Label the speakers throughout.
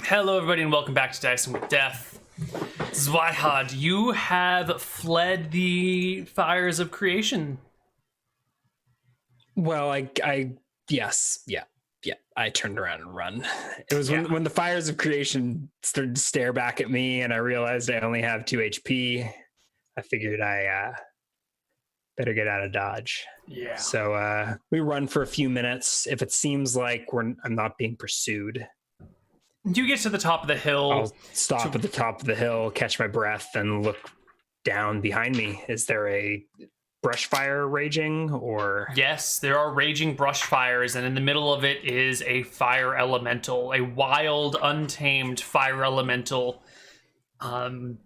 Speaker 1: Hello, everybody, and welcome back to Dicing with Death. Zwihad, you have fled the fires of creation.
Speaker 2: Well, yes, yeah. I turned around and run. It was when the fires of creation started to stare back at me, and I realized I only have 2 HP. I figured I better get out of Dodge.
Speaker 1: Yeah.
Speaker 2: So we run for a few minutes. If it seems like I'm not being pursued,
Speaker 1: you get to the top of the hill.
Speaker 2: I'll stop at the top of the hill, catch my breath, and look down behind me. Is there a brush fire raging, or?
Speaker 1: Yes, there are raging brush fires, and in the middle of it is a fire elemental, a wild, untamed fire elemental. Do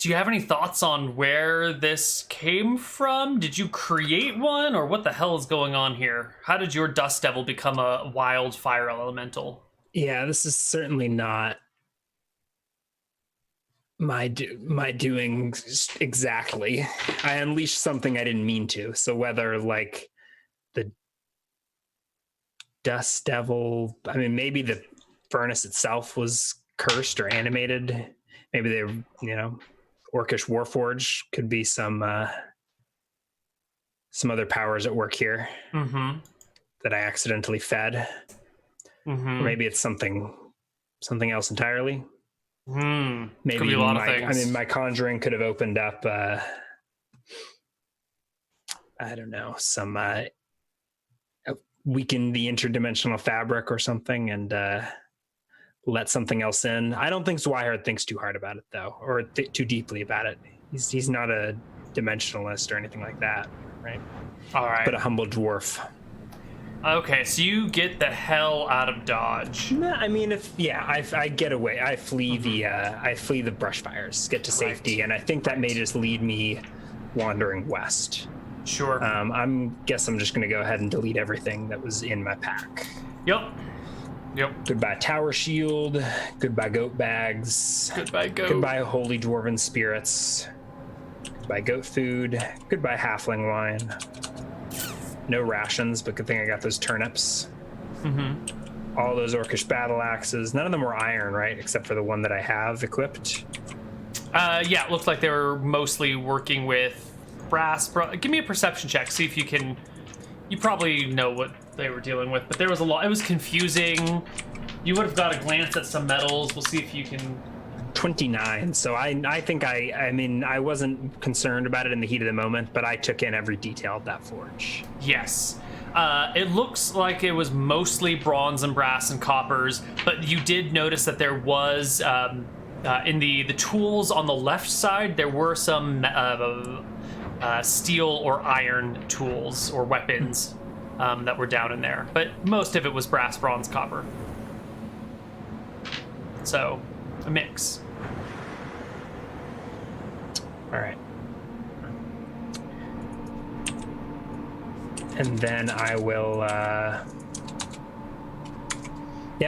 Speaker 1: you have any thoughts on where this came from? Did you create one, or what the hell is going on here? How did your dust devil become a wild fire elemental?
Speaker 2: Yeah, this is certainly not my doing exactly. I unleashed something I didn't mean to. So whether like the dust devil, I mean, maybe the furnace itself was cursed or animated. Maybe they, Orcish Warforge could be some other powers at work here that I accidentally fed. Or maybe it's something else entirely.
Speaker 1: Maybe
Speaker 2: could be
Speaker 1: a lot of things.
Speaker 2: my conjuring could have opened up I don't know, some weaken the interdimensional fabric or something, and let something else in. I don't think Zwihad thinks too hard about it though, or too deeply about it. He's not a dimensionalist or anything like that, right?
Speaker 1: All right.
Speaker 2: But a humble dwarf.
Speaker 1: Okay, so you get the hell out of Dodge.
Speaker 2: I mean, I get away. I flee the brush fires, get to safety, and I think that may just lead me wandering west.
Speaker 1: Sure.
Speaker 2: I'm just going to go ahead and delete everything that was in my pack.
Speaker 1: Yep.
Speaker 2: Goodbye tower shield. Goodbye goat bags.
Speaker 1: Goodbye goat.
Speaker 2: Goodbye holy dwarven spirits. Goodbye goat food. Goodbye halfling wine. No rations, but good thing I got those turnips. All those orcish battle axes. None of them were iron, right? Except for the one that I have equipped.
Speaker 1: Yeah, it looked like they were mostly working with brass. Give me a perception check. See if you can. You probably know what they were dealing with, but there was a lot. It was confusing. You would have got a glance at some metals. We'll see if you can.
Speaker 2: 29. So I think I wasn't concerned about it in the heat of the moment, but I took in every detail of that forge.
Speaker 1: Yes. It looks like it was mostly bronze and brass and coppers, but you did notice that there was, in the tools on the left side, there were some steel or iron tools or weapons that were down in there. But most of it was brass, bronze, copper. So, a mix.
Speaker 2: All right. And then I will,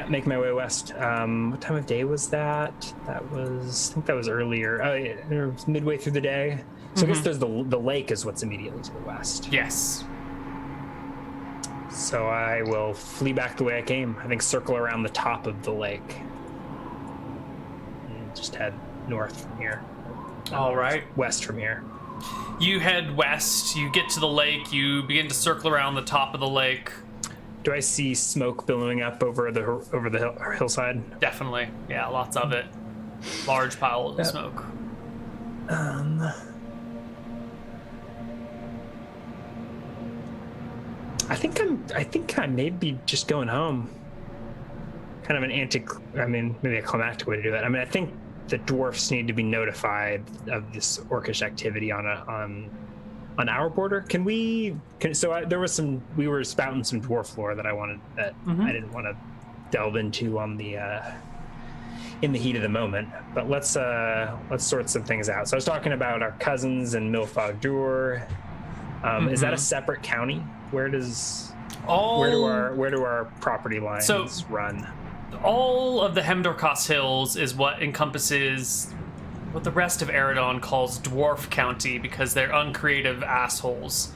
Speaker 2: make my way west. What time of day was that? I think that was earlier. Oh, yeah, it was midway through the day. So I guess there's the lake is what's immediately to the west.
Speaker 1: Yes.
Speaker 2: So I will flee back the way I came. I think circle around the top of the lake. And just head north from here.
Speaker 1: All right.
Speaker 2: West from here.
Speaker 1: You head west, you get to the lake, you begin to circle around the top of the lake.
Speaker 2: Do I see smoke billowing up over the hillside?
Speaker 1: Definitely. Yeah, lots of it. Large pile of smoke.
Speaker 2: I think I may be just going home. Kind of maybe a climactic way to do it. I mean, I think the dwarfs need to be notified of this orcish activity on our border. We were spouting some dwarf lore that I didn't want to delve into on the in the heat of the moment, but let's sort some things out. So I was talking about our cousins in Milfog Dur. Is that a separate county Where do our property lines run?
Speaker 1: All of the Hemdorkos Hills is what encompasses what the rest of Eridon calls Dwarf County because they're uncreative assholes.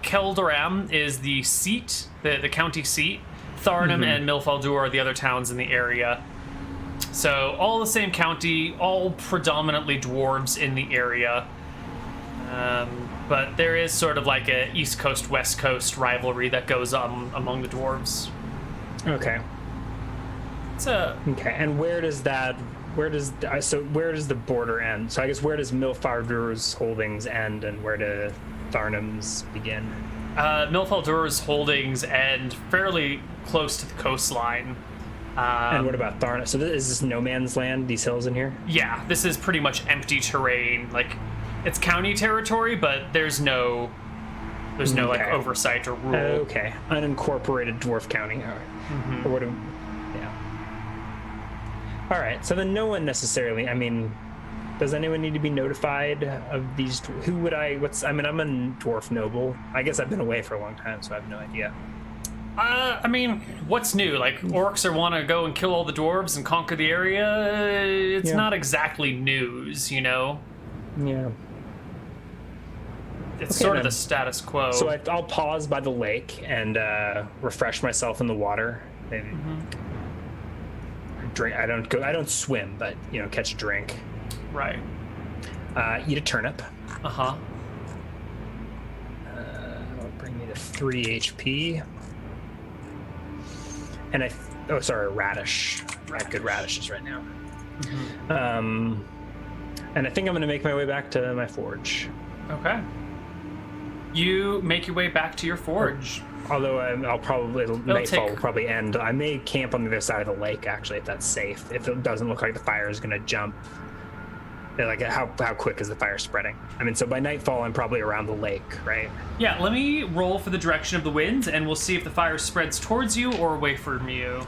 Speaker 1: Keldoram is the seat, the county seat. Tharnam and Milfaldur are the other towns in the area. So all the same county, all predominantly dwarves in the area. But there is sort of like a East Coast, West Coast rivalry that goes on among the dwarves.
Speaker 2: Okay. Okay, and where does the border end? So I guess where does Milfaldur's holdings end and where do Tharnam's begin?
Speaker 1: Milfaldur's holdings end fairly close to the coastline.
Speaker 2: And what about Tharnam? So is this no man's land, these hills in here?
Speaker 1: Yeah, this is pretty much empty terrain. Like, it's county territory, but there's no like oversight or rule.
Speaker 2: Okay, unincorporated dwarf county. Or what? Yeah. All right. So then, no one necessarily. I mean, does anyone need to be notified of these? Who would I? I'm a dwarf noble. I guess I've been away for a long time, so I have no idea.
Speaker 1: I mean, what's new? Like, orcs want to go and kill all the dwarves and conquer the area. It's not exactly news, you know.
Speaker 2: Yeah.
Speaker 1: It's sort of the status quo.
Speaker 2: So I'll pause by the lake and refresh myself in the water. Maybe drink. I don't swim, but catch a drink.
Speaker 1: Right.
Speaker 2: Eat a turnip.
Speaker 1: That'll
Speaker 2: bring me to 3 HP. And radish. I have good radishes right now. And I think I'm going to make my way back to my forge.
Speaker 1: Okay. You make your way back to your forge.
Speaker 2: Although nightfall will probably end. I may camp on the other side of the lake, actually, if that's safe. If it doesn't look like the fire is going to jump. Like, how quick is the fire spreading? I mean, so by nightfall, I'm probably around the lake, right?
Speaker 1: Yeah, let me roll for the direction of the winds, and we'll see if the fire spreads towards you or away from you.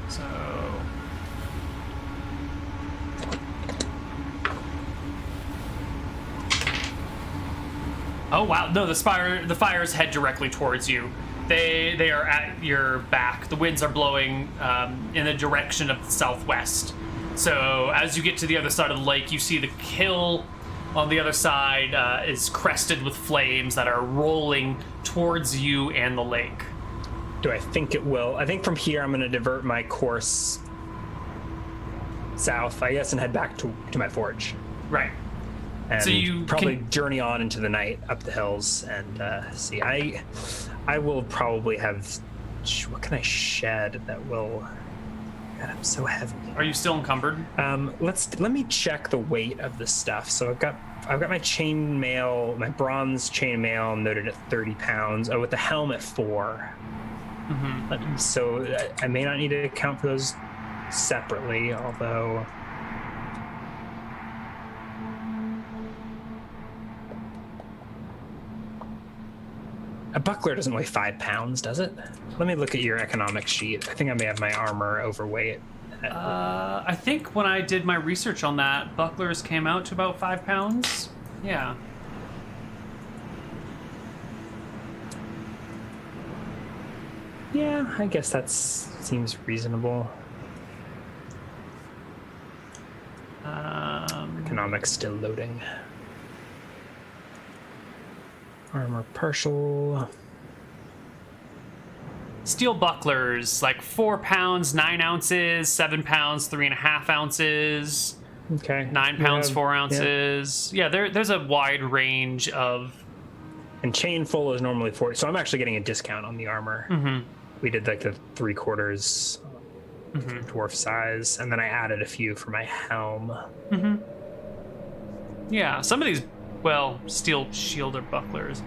Speaker 1: So... Oh wow! No, the fires head directly towards you. They are at your back. The winds are blowing in the direction of the southwest. So as you get to the other side of the lake, you see the hill on the other side is crested with flames that are rolling towards you and the lake.
Speaker 2: Do I think it will? I think from here I'm going to divert my course south, I guess, and head back to my forge.
Speaker 1: Right.
Speaker 2: And so you probably journey on into the night up the hills and see. I will probably have. What can I shed that will? God, I'm so heavy.
Speaker 1: Are you still encumbered?
Speaker 2: Let me check the weight of this stuff. So I've got my chainmail, my bronze chainmail noted at 30 pounds. Oh, with the helm at 4. So I may not need to account for those separately, although. A buckler doesn't weigh 5 pounds, does it? Let me look at your economic sheet. I think I may have my armor overweight.
Speaker 1: I think when I did my research on that, bucklers came out to about 5 pounds. Yeah.
Speaker 2: Yeah, I guess that seems reasonable. Economics still loading. Armor partial.
Speaker 1: Steel bucklers, like 4 pounds, 9 ounces, 7 pounds, 3.5 ounces.
Speaker 2: Okay.
Speaker 1: 9 pounds, 4 ounces. Yeah, there's a wide range of.
Speaker 2: And chain full is normally 40, so I'm actually getting a discount on the armor. We did like the 3/4 dwarf size, and then I added a few for my helm.
Speaker 1: Yeah, some of these. Well, steel shield or bucklers.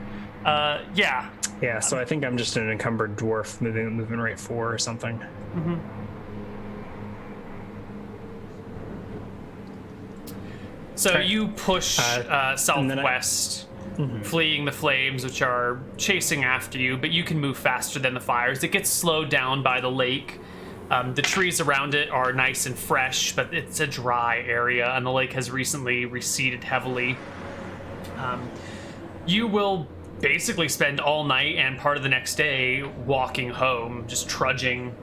Speaker 1: Yeah.
Speaker 2: Yeah, so I think I'm just an encumbered dwarf movement rate 4 or something.
Speaker 1: So you push southwest, fleeing the flames, which are chasing after you, but you can move faster than the fires. It gets slowed down by the lake. The trees around it are nice and fresh, but it's a dry area, and the lake has recently receded heavily. You will basically spend all night and part of the next day walking home, just trudging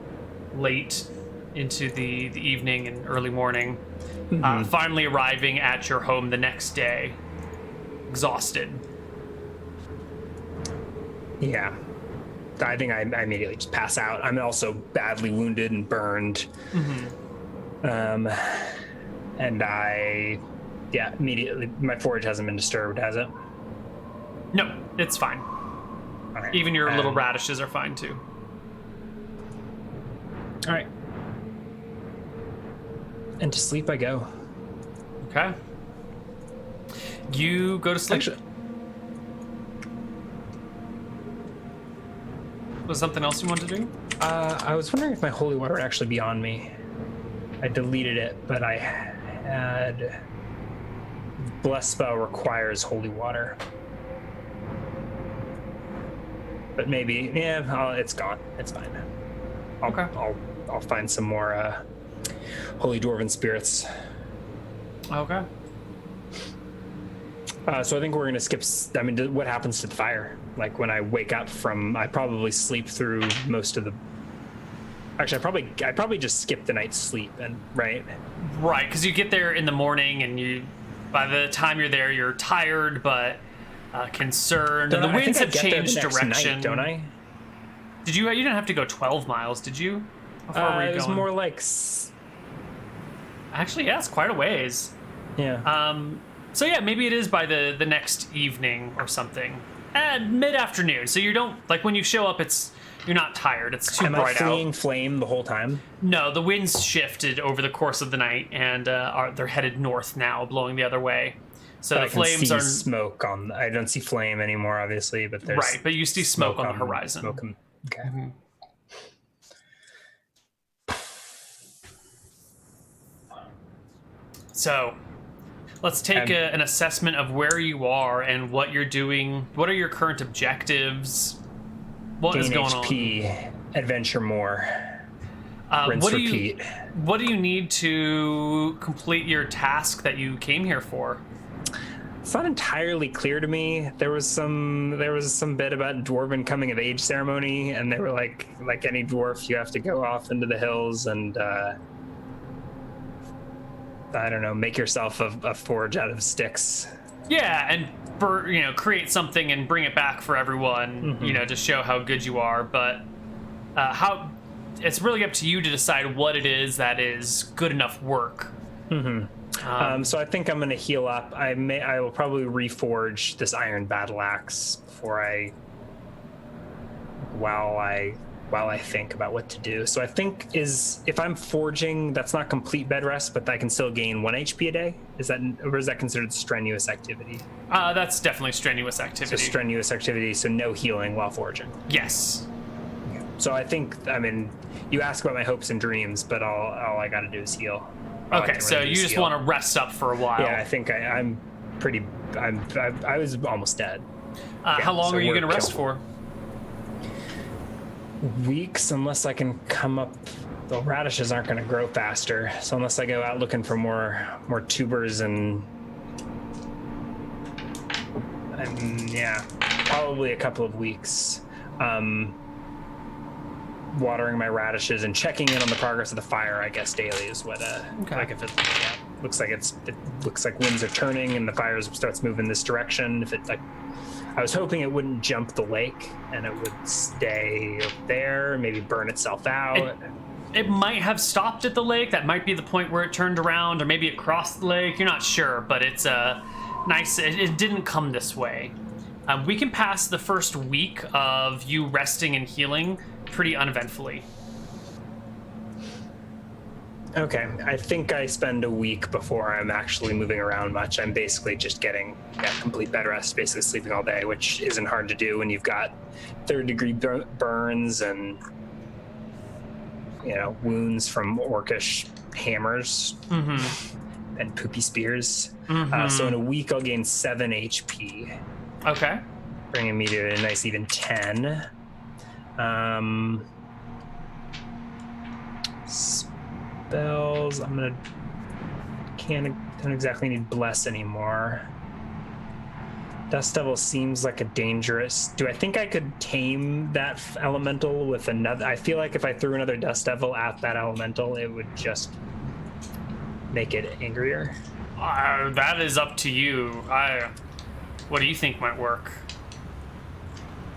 Speaker 1: late into the evening and early morning, finally arriving at your home the next day, exhausted.
Speaker 2: Yeah. I think I immediately just pass out. I'm also badly wounded and burned. And immediately, my forage hasn't been disturbed, has it?
Speaker 1: No, it's fine.
Speaker 2: All right.
Speaker 1: Even your little radishes are fine too.
Speaker 2: All right. And to sleep I go.
Speaker 1: Okay. You go to sleep.
Speaker 2: Actually,
Speaker 1: Was something else you wanted to do?
Speaker 2: I was wondering if my holy water would actually be on me. I deleted it, but I had... Bless spell requires holy water. But maybe, it's gone. It's fine.
Speaker 1: Okay.
Speaker 2: I'll find some more holy dwarven spirits.
Speaker 1: Okay.
Speaker 2: So I think we're gonna skip. What happens to the fire? Like when I wake up from, I probably sleep through most of the. Actually, I probably just skip the night's sleep, right,
Speaker 1: because you get there in the morning, and by the time you're there, you're tired but concerned, and the winds have changed direction.
Speaker 2: Night, don't I?
Speaker 1: Did you? You didn't have to go 12 miles, did you? How far were you
Speaker 2: it was
Speaker 1: going?
Speaker 2: more like.
Speaker 1: Actually, yeah, it's quite a ways.
Speaker 2: Yeah.
Speaker 1: So yeah, maybe it is by the next evening or something. Mid-afternoon. So you don't, like, when you show up, you're not tired. It's too bright out.
Speaker 2: Am I fleeing flame the whole time?
Speaker 1: No, the winds shifted over the course of the night, and they're headed north now, blowing the other way. So
Speaker 2: but
Speaker 1: the flames are
Speaker 2: smoke on. I don't see flame anymore, obviously, but there's
Speaker 1: right. But you see smoke on the horizon.
Speaker 2: Okay.
Speaker 1: Mm-hmm. So, let's take an assessment of where you are and what you're doing. What are your current objectives? What is going
Speaker 2: HP, adventure more. Rinse, repeat.
Speaker 1: What do you need to complete your task that you came here for?
Speaker 2: It's not entirely clear to me. There was some bit about dwarven coming of age ceremony, and they were like any dwarf, you have to go off into the hills and I don't know, make yourself a forge out of sticks.
Speaker 1: Yeah, and create something and bring it back for everyone, to show how good you are. But it's really up to you to decide what it is that is good enough work.
Speaker 2: So I think I'm going to heal up. I will probably reforge this iron battle axe while I think about what to do. So I think if I'm forging, that's not complete bed rest, but I can still gain 1 HP a day. Or is that considered strenuous activity?
Speaker 1: That's definitely strenuous activity.
Speaker 2: So strenuous activity, so no healing while forging.
Speaker 1: Yes.
Speaker 2: Okay. So I think, you ask about my hopes and dreams, but all I got to do is heal.
Speaker 1: Okay, so you just want to rest up for a while.
Speaker 2: Yeah, I think I was almost dead.
Speaker 1: How long are you going to rest for?
Speaker 2: Weeks, unless I can come up. The radishes aren't going to grow faster, so unless I go out looking for more tubers and probably a couple of weeks. Watering my radishes and checking in on the progress of the fire, I guess daily is what.
Speaker 1: Okay.
Speaker 2: Like if it looks like winds are turning and the fire starts moving this direction. If it I was hoping it wouldn't jump the lake and it would stay up there, maybe burn itself out.
Speaker 1: It might have stopped at the lake. That might be the point where it turned around, or maybe it crossed the lake. You're not sure, but it's nice. It didn't come this way. We can pass the first week of you resting and healing pretty uneventfully.
Speaker 2: Okay, I think I spend a week before I'm actually moving around much. I'm basically just getting complete bed rest, basically sleeping all day, which isn't hard to do when you've got third-degree burns and wounds from orcish hammers and poopy spears. So in a week, I'll gain 7 HP.
Speaker 1: Okay.
Speaker 2: Bringing me to a nice even 10. Spells. Don't exactly need bless anymore. Dust Devil seems like a dangerous. Do I think I could tame that elemental with another? I feel like if I threw another Dust Devil at that elemental, it would just make it angrier.
Speaker 1: That is up to you. What do you think might work?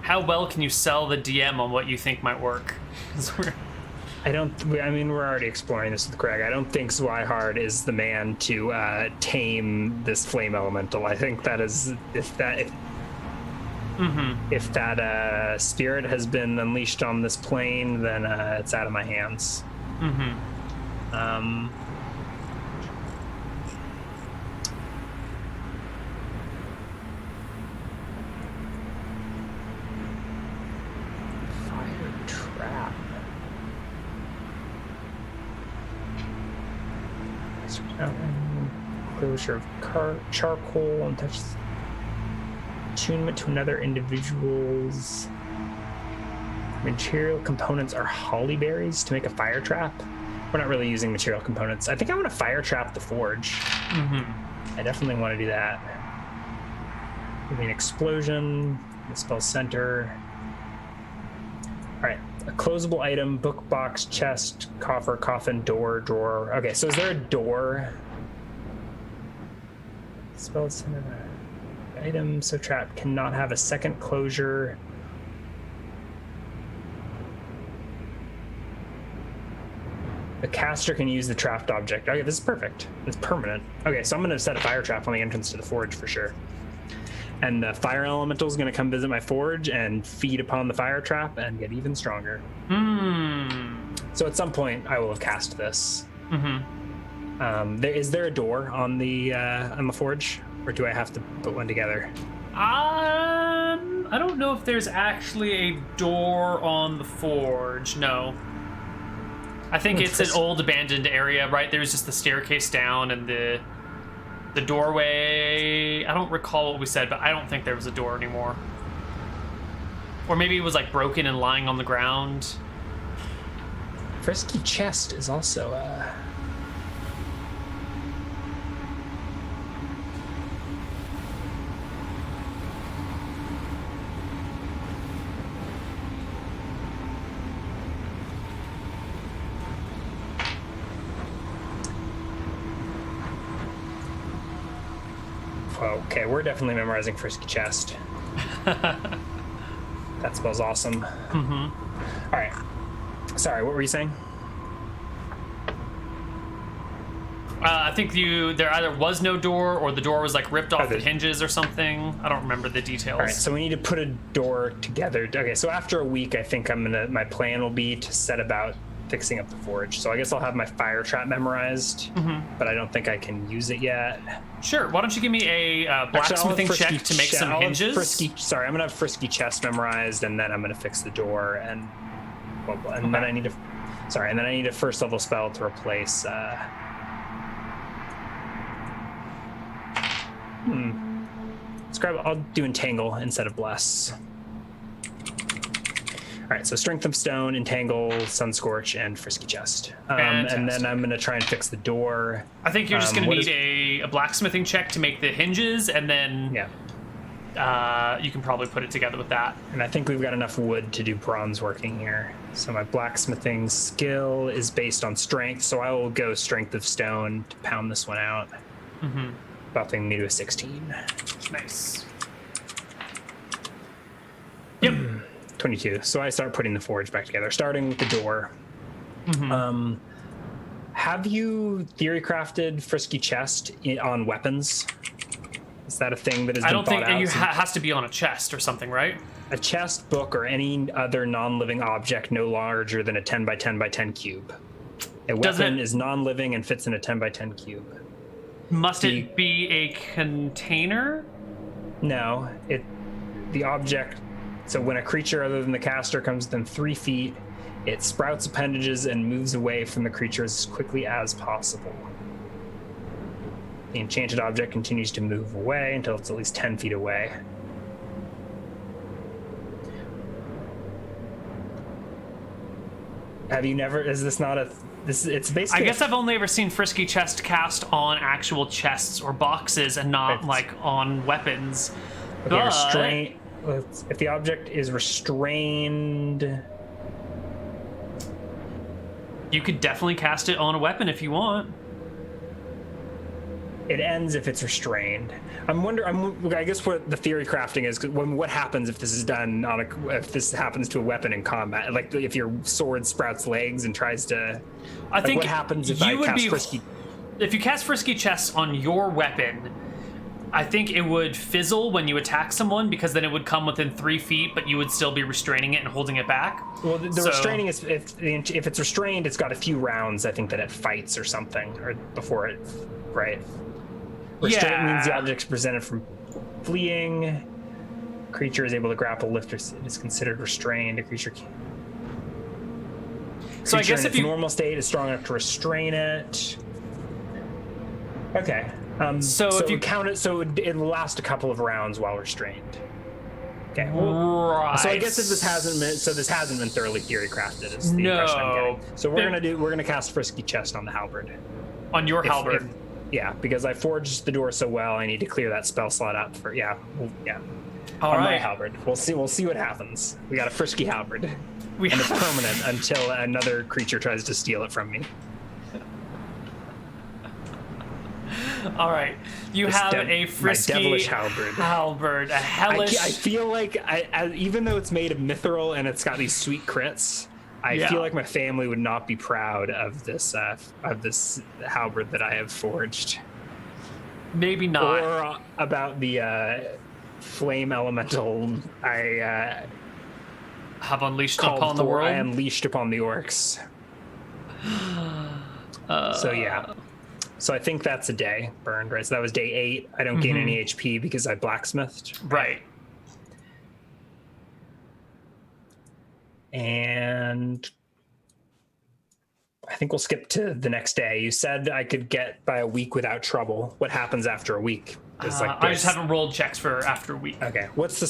Speaker 1: How well can you sell the DM on what you think might work?
Speaker 2: I mean, we're already exploring this with Craig. I don't think Zwihard is the man to tame this flame elemental. I think that is if that spirit has been unleashed on this plane, then it's out of my hands. Fire trap. Closure of charcoal and touch attunement to another individual's material components are holly berries to make a fire trap. We're not really using material components. I think I want to fire trap the forge. I definitely want to do that. Maybe an explosion, the spell center. All right, a closable item, book, box, chest, coffer, coffin, door, drawer. Okay, so is there a door? Spell center. Item, so trap cannot have a second closure. The caster can use the trapped object. Okay, this is perfect. It's permanent. Okay, so I'm going to set a fire trap on the entrance to the forge for sure. And the fire elemental is going to come visit my forge and feed upon the fire trap and get even stronger. So at some point, I will have cast this. Is there a door on the forge, or do I have to put one together?
Speaker 1: I don't know if there's actually a door on the forge. No. I think it's an old abandoned area, right? There's just the staircase down and the doorway. I don't recall what we said, but I don't think there was a door anymore. Or maybe it was like broken and lying on the ground.
Speaker 2: Frisky chest is also okay, we're definitely memorizing Frisky Chest. That spell's awesome. All right. Sorry, what were you saying?
Speaker 1: I think there either was no door or the door was like ripped off the hinges or something. I don't remember the details.
Speaker 2: All right, so we need to put a door together. Okay, so after a week, I think my plan will be to set about fixing up the forge. So I guess I'll have my fire trap memorized, but I don't think I can use it yet.
Speaker 1: Sure. Why don't you give me a blacksmithing check to make some hinges?
Speaker 2: I'm gonna have Frisky Chest memorized, and then I'm gonna fix the door, and then I need a first level spell to replace. I'll do Entangle instead of Bless. All right, so Strength of Stone, Entangle, Sunscorch, and Frisky Chest. And then I'm going to try and fix the door.
Speaker 1: I think you're just going to need a blacksmithing check to make the hinges, and then you can probably put it together with that.
Speaker 2: And I think we've got enough wood to do bronze working here. So my blacksmithing skill is based on strength, so I will go Strength of Stone to pound this one out. Buffing me to a 16.
Speaker 1: Nice.
Speaker 2: Yep. 22. So I start putting the forge back together, starting with the door. Have you theory crafted Frisky Chest on weapons? Is that a thing that has been thought out?
Speaker 1: I don't think it has to be on a chest or something, right?
Speaker 2: A chest, book, or any other non-living object no larger than a 10 by 10 by 10 cube. A weapon is non-living and fits in a 10 by 10 cube.
Speaker 1: Must it be a container?
Speaker 2: No. The object... So when a creature other than the caster comes within 3 feet, it sprouts appendages and moves away from the creature as quickly as possible. The enchanted object continues to move away until it's at least 10 feet away. Have you never... Is this not a... It's basically...
Speaker 1: I guess I've only ever seen Frisky Chest cast on actual chests or boxes and not, like, on weapons.
Speaker 2: Okay, restraint. If the object is restrained,
Speaker 1: you could definitely cast it on a weapon if you want.
Speaker 2: it ends if it's restrained. I guess what the theory crafting is. What happens if this is done if this happens to a weapon in combat? Like if your sword sprouts legs and tries to.
Speaker 1: I think
Speaker 2: what happens if I cast frisky.
Speaker 1: If you cast frisky chest on your weapon, I think it would fizzle when you attack someone, because then it would come within 3 feet, but you would still be restraining it and holding it back.
Speaker 2: Well, the restraining is if it's restrained, it's got a few rounds. I think that it fights or something, or before it, right? Restraint means the object is presented from fleeing. Creature is able to grapple, lift, or it is considered restrained. A creature can.
Speaker 1: So I guess
Speaker 2: in
Speaker 1: if
Speaker 2: its normal state is strong enough to restrain it. Okay. So if you count it, so it'll last a couple of rounds while restrained. Okay. Well,
Speaker 1: right.
Speaker 2: So I guess if this hasn't been thoroughly theory crafted. Is the impression I'm getting. So we're gonna cast Frisky Chest on the halberd.
Speaker 1: On your halberd.
Speaker 2: Yeah, because I forged the door so well, I need to clear that spell slot up for
Speaker 1: All
Speaker 2: on
Speaker 1: right.
Speaker 2: my halberd. We'll see what happens. We got a Frisky halberd, and it's permanent until another creature tries to steal it from me.
Speaker 1: All right, you have a frisky
Speaker 2: devilish halberd.
Speaker 1: A hellish.
Speaker 2: I feel like even though it's made of mithril and it's got these sweet crits, I feel like my family would not be proud of this halberd that I have forged.
Speaker 1: Maybe not.
Speaker 2: Or about the flame elemental I
Speaker 1: have unleashed upon the world.
Speaker 2: I unleashed upon the orcs. So yeah. So I think that's a day burned, right? So that was day 8. I don't gain any HP because I blacksmithed.
Speaker 1: Right.
Speaker 2: And I think we'll skip to the next day. You said I could get by a week without trouble. What happens after a week?
Speaker 1: I just haven't rolled checks for after a week.
Speaker 2: Okay. What's the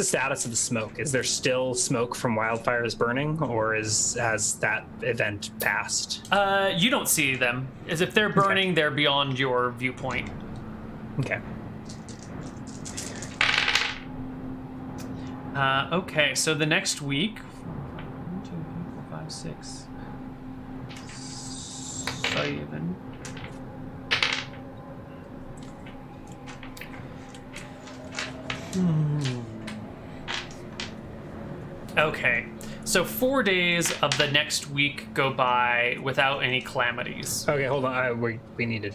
Speaker 2: status of the smoke? Is there still smoke from wildfires burning, or has that event passed?
Speaker 1: You don't see them. As if they're burning, they're beyond your viewpoint.
Speaker 2: Okay.
Speaker 1: Okay, so the next week. 1, 2, 3, 4, 5, 6, 7. Okay, so 4 days of the next week go by without any calamities.
Speaker 2: Okay, hold on. We need to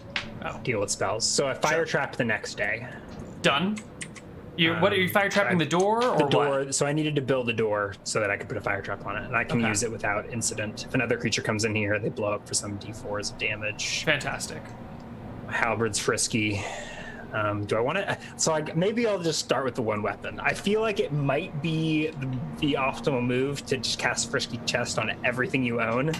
Speaker 2: deal with spells. So I fire trapped the next day.
Speaker 1: Done. What are you fire trapping the door or
Speaker 2: the door?
Speaker 1: what?
Speaker 2: So I needed to build a door so that I could put a fire trap on it, and I can use it without incident. If another creature comes in here, they blow up for some d4s of damage.
Speaker 1: Fantastic.
Speaker 2: Halberd's frisky. Do I want to? So maybe I'll just start with the one weapon. I feel like it might be the optimal move to just cast Frisky Chest on everything you own.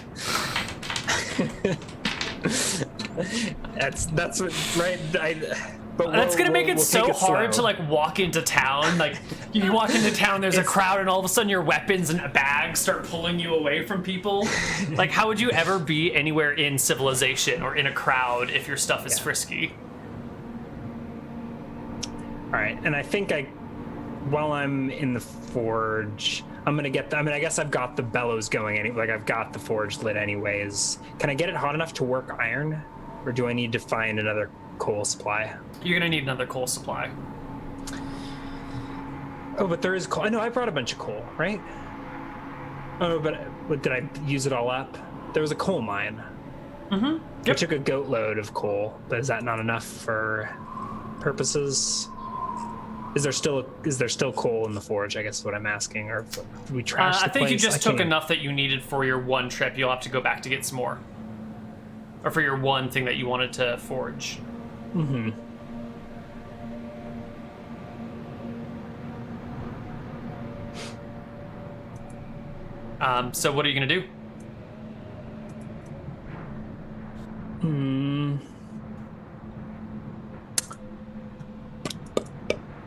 Speaker 2: that's what, right? But
Speaker 1: that's gonna make it so hard to like walk into town. Like you walk into town, there's a crowd, and all of a sudden your weapons and bags start pulling you away from people. Like, how would you ever be anywhere in civilization or in a crowd if your stuff is frisky?
Speaker 2: All right, and I think while I'm in the forge, I'm gonna get. I guess I've got the bellows going. Like I've got the forge lit anyways. Can I get it hot enough to work iron, or do I need to find another coal supply?
Speaker 1: You're gonna need another coal supply.
Speaker 2: Oh, but there is coal. I know I brought a bunch of coal, right? Oh, but did I use it all up? There was a coal mine.
Speaker 1: Mm-hmm.
Speaker 2: Yep. I took a goat load of coal, but is that not enough for purposes? Is there still coal in the forge? I guess is what I'm asking. Or do we trash the
Speaker 1: I think
Speaker 2: place?
Speaker 1: you just took enough that you needed for your one trip. You'll have to go back to get some more, or for your one thing that you wanted to forge.
Speaker 2: Mm-hmm.
Speaker 1: So what are you gonna do?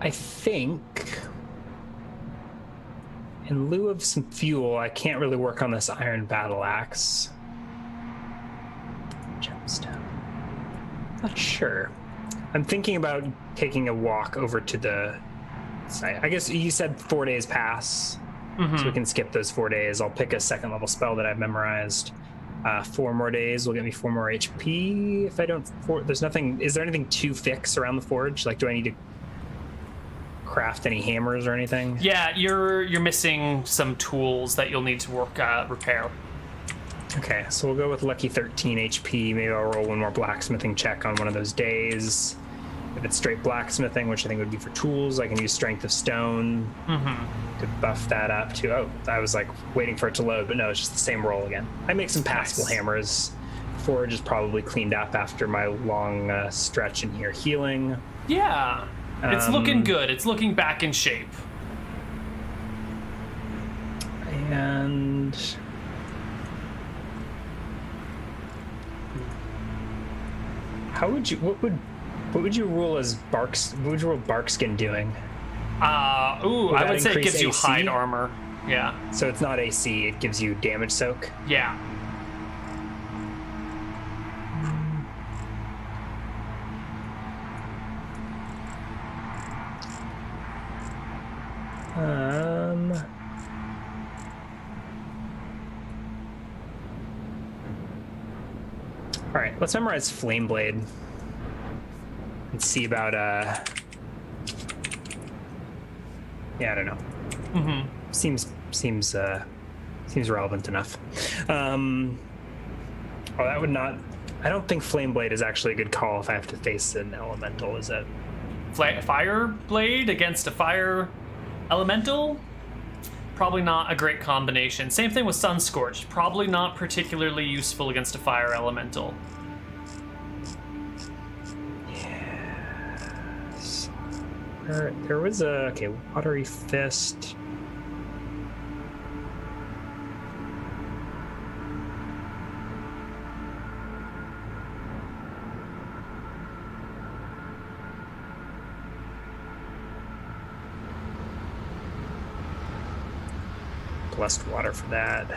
Speaker 2: I think in lieu of some fuel, I can't really work on this iron battle axe. Gemstone. Not sure. I'm thinking about taking a walk over to the I guess you said 4 days pass, so we can skip those 4 days. I'll pick a second level spell that I've memorized. 4 more days will get me 4 more HP. If I don't, there's nothing. Is there anything to fix around the forge? Like, do I need to craft any hammers or anything?
Speaker 1: Yeah, you're missing some tools that you'll need to repair.
Speaker 2: Okay, so we'll go with lucky 13 HP. Maybe I'll roll one more blacksmithing check on one of those days. If it's straight blacksmithing, which I think would be for tools, I can use Strength of Stone to buff that up to. Oh, I was like waiting for it to load, but no, it's just the same roll again. I make some passable hammers. Forge is probably cleaned up after my long stretch in here healing.
Speaker 1: Yeah, it's looking good. It's looking back in shape.
Speaker 2: And how would you? What would you rule as What would you rule Barkskin doing?
Speaker 1: I would say it gives you
Speaker 2: AC?
Speaker 1: hide armor. Yeah.
Speaker 2: So it's not AC, it gives you damage soak.
Speaker 1: Yeah.
Speaker 2: All right, let's memorize Flame Blade and see about yeah, I don't know. Seems relevant enough. That would not. I don't think Flame Blade is actually a good call if I have to face an elemental. Is it?
Speaker 1: Fire blade against a fire elemental? Probably not a great combination. Same thing with Sun Scorch. Probably not particularly useful against a fire elemental.
Speaker 2: Yes. There was a Watery Fist. Blessed Water for that.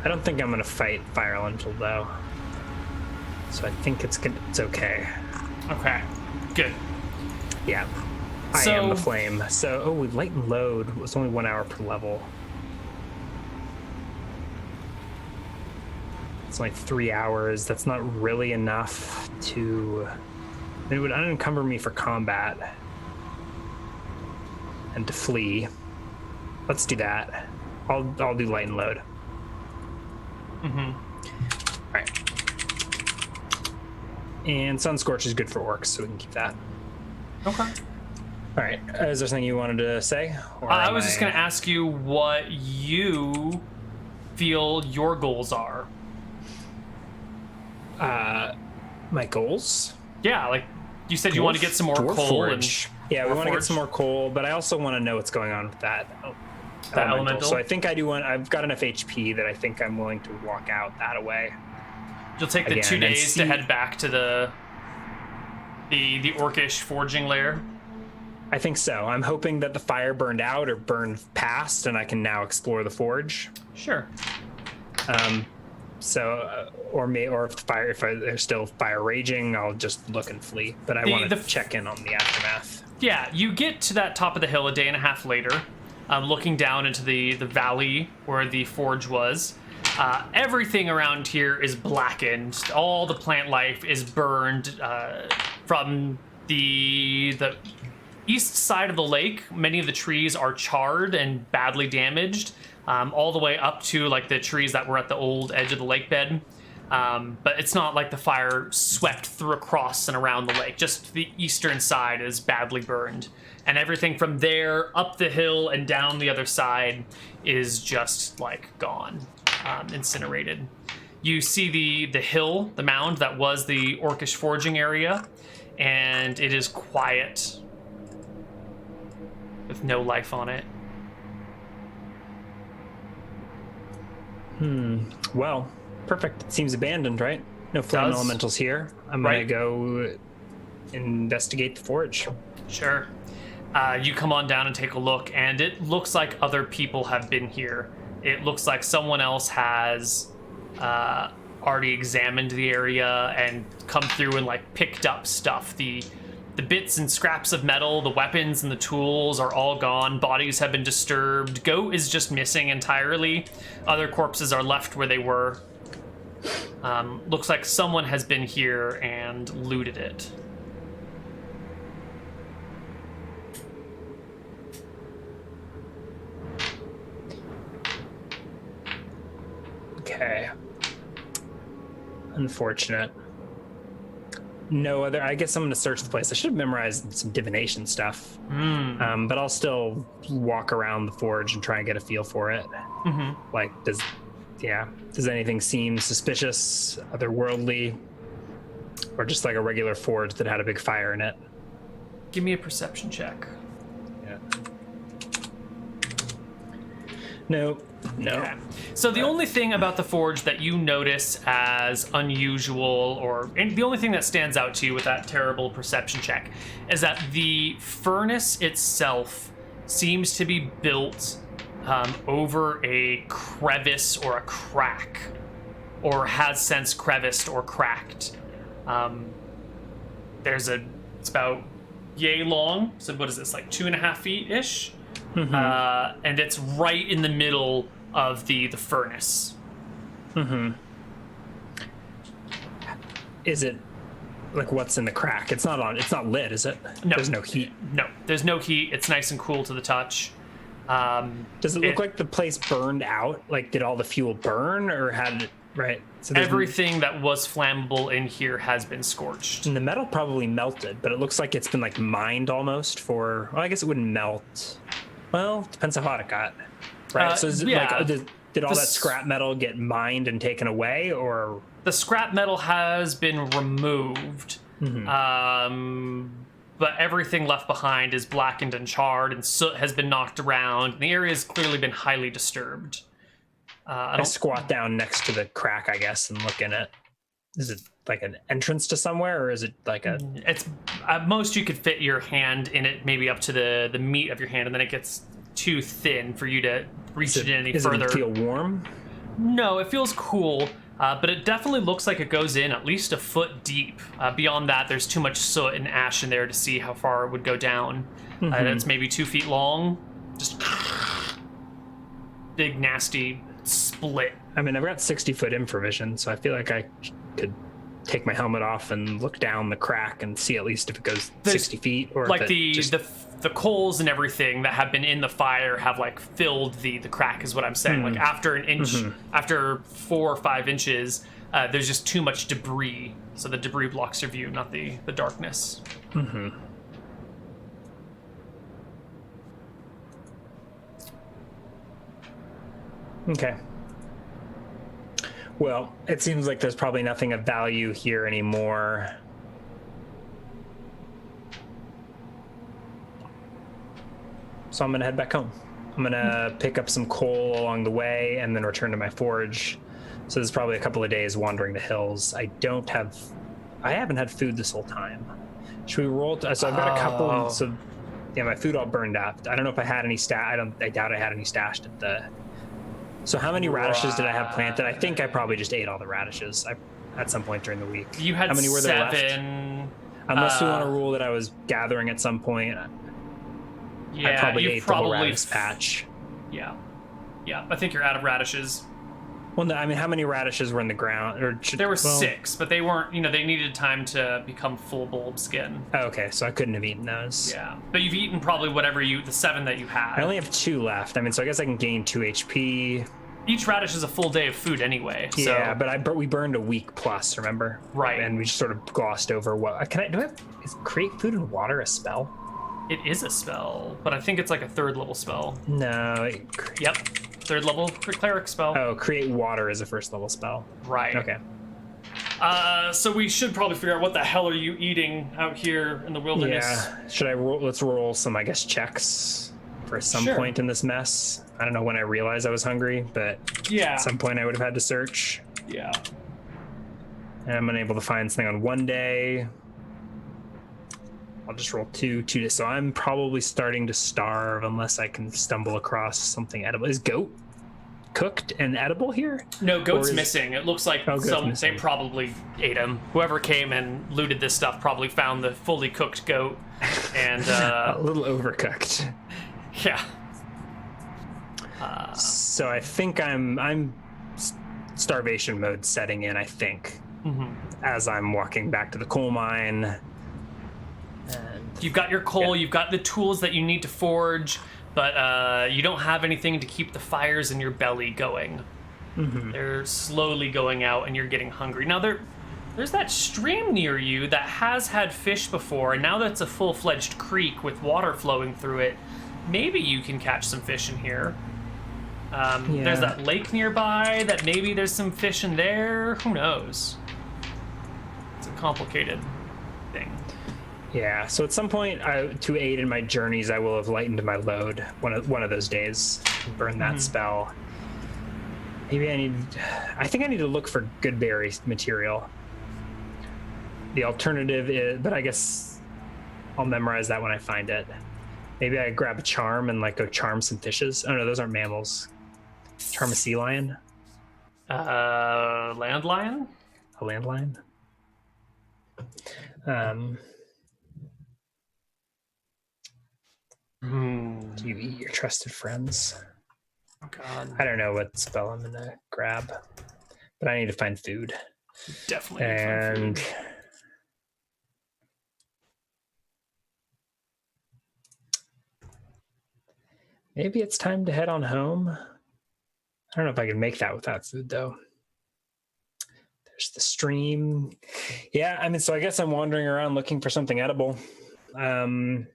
Speaker 2: I don't think I'm gonna fight Fire Elemental though, so I think it's okay.
Speaker 1: Okay, good.
Speaker 2: Yeah, I am the flame. So with Light and Load was only 1 hour per level. It's only 3 hours. That's not really enough to. It would unencumber me for combat and to flee. Let's do that. I'll do Light and Load. All right. And Sun Scorch is good for orcs, so we can keep that.
Speaker 1: Okay.
Speaker 2: All right. Is there something you wanted to say? Or
Speaker 1: I was just going to ask you what you feel your goals are.
Speaker 2: My goals?
Speaker 1: Yeah, like you said, you want to get some more
Speaker 2: Dwarf
Speaker 1: coal.
Speaker 2: Forge. Yeah, we want to get some more coal, but I also want to know what's going on with that elemental. So I think I do want. I've got enough HP that I think I'm willing to walk out that away.
Speaker 1: You'll take the 2 days to head back to the orcish forging lair.
Speaker 2: I think so. I'm hoping that the fire burned out or burned past, and I can now explore the forge.
Speaker 1: Sure.
Speaker 2: Or if there's still fire raging, I'll just look and flee. But I want to check in on the aftermath.
Speaker 1: Yeah, you get to that top of the hill a day and a half later, looking down into the valley where the forge was. Everything around here is blackened. All the plant life is burned from the east side of the lake. Many of the trees are charred and badly damaged, all the way up to like the trees that were at the old edge of the lake bed. But it's not like the fire swept through across and around the lake. Just the eastern side is badly burned. And everything from there up the hill and down the other side is just like gone, incinerated. You see the hill, the mound that was the orcish forging area, and it is quiet with no life on it.
Speaker 2: Well, perfect. It seems abandoned, right? No flame elementals here. I'm gonna go investigate the forge.
Speaker 1: Sure. You come on down and take a look, and it looks like other people have been here. It looks like someone else has already examined the area and come through and like picked up stuff. The The bits and scraps of metal, the weapons and the tools are all gone. Bodies have been disturbed. Goat is just missing entirely. Other corpses are left where they were. Looks like someone has been here and looted it.
Speaker 2: Okay. Unfortunate. No other. I guess I'm going to search the place. I should have memorized some divination stuff. But I'll still walk around the forge and try and get a feel for it. Like, does anything seem suspicious, otherworldly, or just like a regular forge that had a big fire in it?
Speaker 1: Give me a perception check.
Speaker 2: Yeah. No.
Speaker 1: Okay. So the only thing about the forge that you notice as unusual, and the only thing that stands out to you with that terrible perception check, is that the furnace itself seems to be built over a crevice or a crack, or has since creviced or cracked. It's about yay long. So what is this, like 2.5 feet ish? And it's right in the middle of the furnace. Is it like, what's in the crack? It's not lit, is it? No. There's no heat. No, there's no heat. It's nice and cool to the touch. Does it look like the place burned out? Like, did all the fuel burn, or had it, right? So everything that was flammable in here has been scorched. And the metal probably melted, but it looks like it's been like mined almost for, well, I guess it wouldn't melt. Well, depends how hot it got. Right. So is it like, did all that scrap metal get mined and taken away, or? The scrap metal has been removed. But everything left behind is blackened and charred, and soot has been knocked around. And the area has clearly been highly disturbed. I squat down next to the crack, I guess, and look in it. Is it like an entrance to somewhere, or is it like a? It's at most you could fit your hand in it, maybe up to the meat of your hand, and then it gets too thin for you to reach it any further. Does it feel warm? No, it feels cool, but it definitely looks like it goes in at least a foot deep. Beyond that, there's too much soot and ash in there to see how far it would go down. It's maybe 2 feet long. Just big, nasty split. I mean, I've got 60-foot infravision, so I feel like I could take my helmet off and look down the crack and see at least if it goes 60 feet, or like the coals and everything that have been in the fire have like filled the crack, is what I'm saying. Like after an inch, after 4 or 5 inches, there's just too much debris, so the debris blocks your view, not the darkness. Okay. Well, it seems like there's probably nothing of value here anymore. So I'm gonna head back home. I'm gonna pick up some coal along the way and then return to my forge. So there's probably a couple of days wandering the hills. I haven't had food this whole time. Should we roll? So I've got a couple. So yeah, my food all burned up. I don't know if I had any I doubt I had any stashed at the. So how many radishes did I have planted? I think I probably just ate all the radishes at some point during the week. You had how many were there 7 left? Unless we want to rule that I was gathering at some point. Yeah, I probably ate the whole radish patch. Yeah, I think you're out of radishes. Well, no, I mean, how many radishes were in the ground? There were 6, but they weren't. They needed time to become full bulb skin. Oh, okay, so I couldn't have eaten those. Yeah, but you've eaten probably the 7 that you had. I only have 2 left. I mean, so I guess I can gain 2 HP. Each radish is a full day of food anyway. So. Yeah, but we burned a week plus. Remember? Right. And we just sort of glossed over what. Is create food and water a spell? It is a spell, but I think it's like a 3rd level spell. No. Yep. 3rd level cleric spell. Oh, create water is a 1st level spell. Right. Okay. So we should probably figure out what the hell are you eating out here in the wilderness. Yeah. Should I roll? Let's roll some, I guess, checks for some point in this mess. I don't know when I realized I was hungry, but at some point I would have had to search. Yeah. And I'm unable to find something on 1 day. I'll just roll 2 days. So I'm probably starting to starve unless I can stumble across something edible. Is goat
Speaker 2: cooked and edible here?
Speaker 1: No, goat's
Speaker 2: Or is-
Speaker 1: missing. It looks like
Speaker 2: goat's
Speaker 1: they
Speaker 2: missing.
Speaker 1: probably ate him. Whoever came and looted this stuff probably found the fully cooked goat, and
Speaker 2: A little overcooked.
Speaker 1: yeah.
Speaker 2: So I think I'm starvation mode setting in, I think, as I'm walking back to the coal mine. And
Speaker 1: You've got your coal, you've got the tools that you need to forge, but you don't have anything to keep the fires in your belly going. They're slowly going out, and you're getting hungry. Now, there's that stream near you that has had fish before, and now that's a full-fledged creek with water flowing through it. Maybe you can catch some fish in here. There's that lake nearby that maybe there's some fish in there. Who knows? It's a complicated thing.
Speaker 2: Yeah, so at some point, to aid in my journeys, I will have lightened my load one of those days, burn that spell. Maybe I think I need to look for good berry material. The alternative is, but I guess I'll memorize that when I find it. Maybe I grab a charm and like go charm some fishes. Oh no, those aren't mammals. Charm a sea lion?
Speaker 1: Land lion?
Speaker 2: A land lion? Do you eat your trusted friends?
Speaker 1: Oh god.
Speaker 2: I don't know what spell I'm gonna grab, but I need to find food.
Speaker 1: Definitely. Need to find
Speaker 2: And
Speaker 1: food.
Speaker 2: maybe it's time to head on home. I don't know if I can make that without food though. There's the stream. Yeah, I mean, so I guess I'm wandering around looking for something edible. What are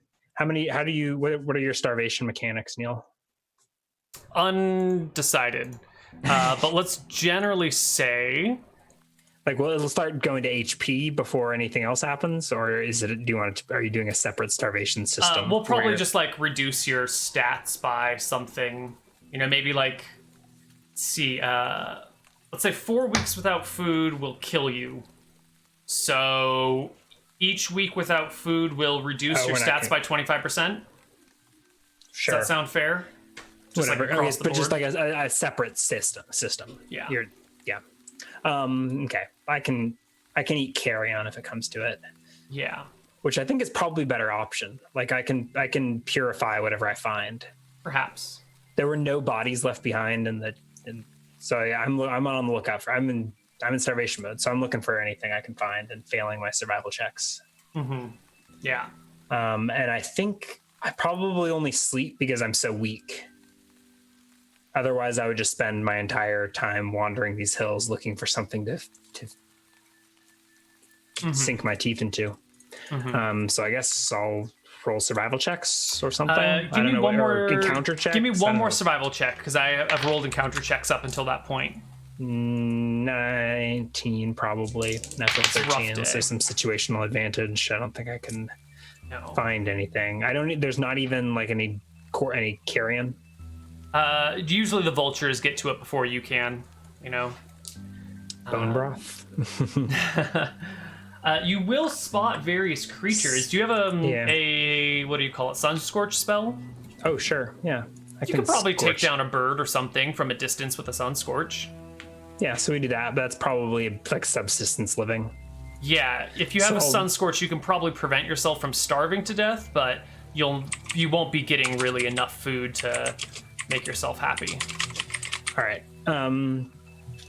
Speaker 2: your starvation mechanics, Neal?
Speaker 1: Undecided. But let's generally say,
Speaker 2: Like, well, it'll start going to HP before anything else happens, or is it? Are you doing a separate starvation system?
Speaker 1: we'll probably
Speaker 2: where-
Speaker 1: just like reduce your stats by something. You know, maybe like, see, let's say 4 weeks without food will kill you. So each week without food will reduce your
Speaker 2: we're not
Speaker 1: stats by 25%.
Speaker 2: Sure.
Speaker 1: Does that sound fair? Just
Speaker 2: Whatever.
Speaker 1: like across the
Speaker 2: but just
Speaker 1: board?
Speaker 2: like a separate system.
Speaker 1: Yeah.
Speaker 2: Yeah. Okay. I can eat carrion if it comes to it,
Speaker 1: Yeah,
Speaker 2: which I think is probably a better option. Like I can purify whatever I find.
Speaker 1: perhaps.
Speaker 2: There were no bodies left behind so yeah, I'm on the lookout for. I'm in starvation mode, so I'm looking for anything I can find and failing my survival checks.
Speaker 1: Yeah.
Speaker 2: And I think I probably only sleep because I'm so weak. Otherwise, I would just spend my entire time wandering these hills looking for something to sink my teeth into. So I guess I'll roll survival checks or something.
Speaker 1: Give me one more
Speaker 2: encounter checks.
Speaker 1: Give me
Speaker 2: I
Speaker 1: one
Speaker 2: don't
Speaker 1: more
Speaker 2: know.
Speaker 1: survival check because I've rolled encounter checks up until that point.
Speaker 2: 19 probably. Natural
Speaker 1: a rough
Speaker 2: 13.
Speaker 1: day.
Speaker 2: So there's some situational advantage. I don't think I can
Speaker 1: No.
Speaker 2: find anything. There's not even like any carrion.
Speaker 1: Usually the vultures get to it before you can. You know.
Speaker 2: Bone broth.
Speaker 1: You will spot various creatures. Do you have a what do you call it? Sunscorch spell?
Speaker 2: Oh sure, yeah.
Speaker 1: You could probably take down a bird or something from a distance with a sunscorch.
Speaker 2: Yeah, so we do that, but that's probably like subsistence living.
Speaker 1: Yeah, if you have a
Speaker 2: So-
Speaker 1: sunscorch, you can probably prevent yourself from starving to death, but you won't be getting really enough food to make yourself happy.
Speaker 2: All right.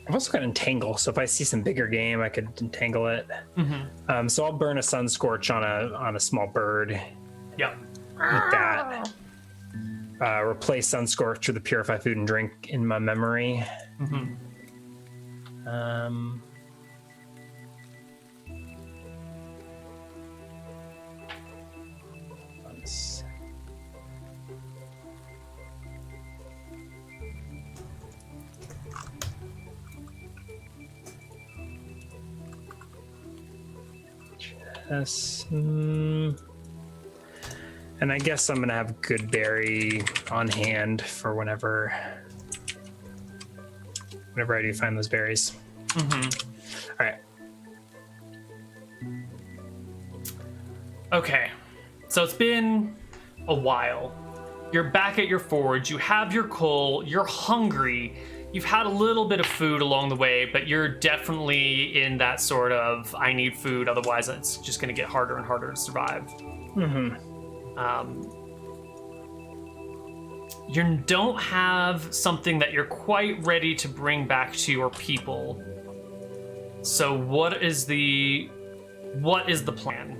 Speaker 2: I've also got entangle, so if I see some bigger game, I could entangle it. So I'll burn a sunscorch on a small bird.
Speaker 1: Yep.
Speaker 2: Eat that. Replace sunscorch with a purify food and drink in my memory. Let's- Yes. And I guess I'm gonna have good berry on hand for whenever I do find those berries. All right.
Speaker 1: Okay, so it's been a while. You're back at your forge, you have your coal, you're hungry, you've had a little bit of food along the way, but you're definitely in that sort of I need food, otherwise it's just going to get harder and harder to survive. You don't have something that you're quite ready to bring back to your people. So what is the plan?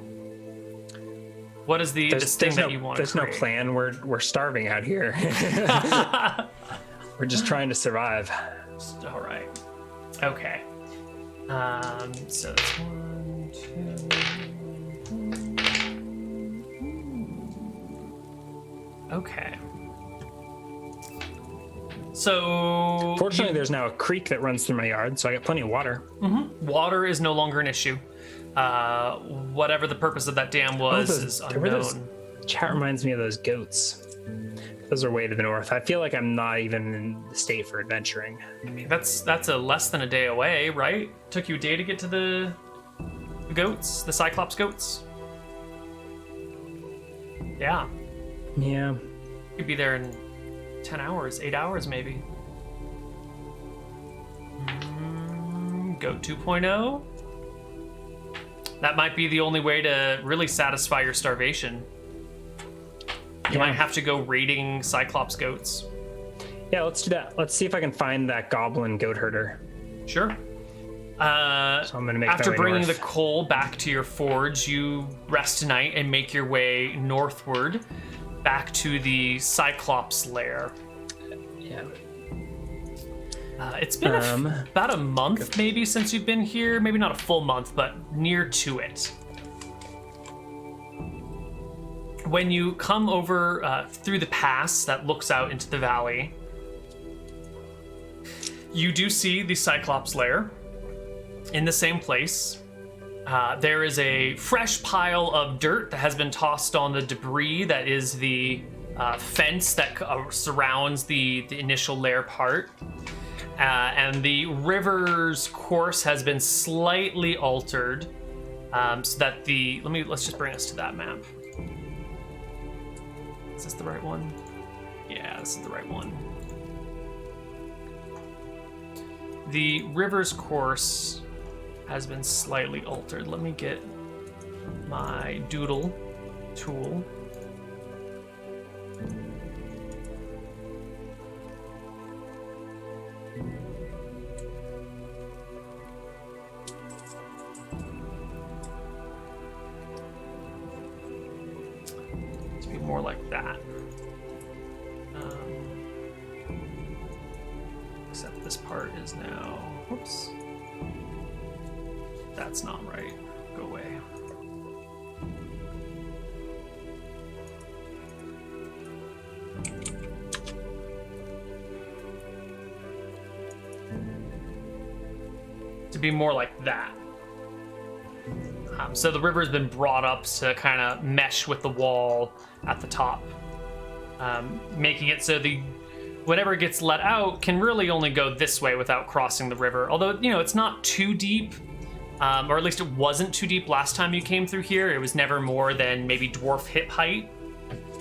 Speaker 1: What is this thing that you want to create?
Speaker 2: There's no plan. We're starving out here. We're just trying to survive.
Speaker 1: All right. Okay. So that's 1, 2. Okay. So
Speaker 2: fortunately, there's now a creek that runs through my yard, so I got plenty of water.
Speaker 1: Water is no longer an issue. Whatever the purpose of that dam was is unknown.
Speaker 2: Chat reminds me of those goats. Those are way to the north. I feel like I'm not even in the state for adventuring.
Speaker 1: I mean, that's a less than a day away, right? Took you a day to get to the goats, the cyclops goats. Yeah.
Speaker 2: Yeah.
Speaker 1: You'd be there in 10 hours, 8 hours maybe. Goat 2.0. That might be the only way to really satisfy your starvation. You might have to go raiding cyclops goats.
Speaker 2: Yeah, let's do that. Let's see if I can find that goblin goat herder.
Speaker 1: Sure.
Speaker 2: So I'm gonna make
Speaker 1: after bringing
Speaker 2: north.
Speaker 1: the coal back to your forge, you rest tonight and make your way northward back to the cyclops lair.
Speaker 2: Yeah.
Speaker 1: It's been about a month maybe since you've been here. Maybe not a full month, but near to it. When you come over through the pass that looks out into the valley, you do see the cyclops lair in the same place. There is a fresh pile of dirt that has been tossed on the debris that is the fence that surrounds the initial lair part. And the river's course has been slightly altered so that let's just bring us to that map. Is this the right one? Yeah, this is the right one. The river's course has been slightly altered. Let me get my doodle tool. To be more like that. Except this part is now, whoops. That's not right. Go away. To be more like that. So the river's been brought up to kind of mesh with the wall at the top, making it so whatever gets let out can really only go this way without crossing the river. Although, it's not too deep, or at least it wasn't too deep last time you came through here. It was never more than maybe dwarf hip height.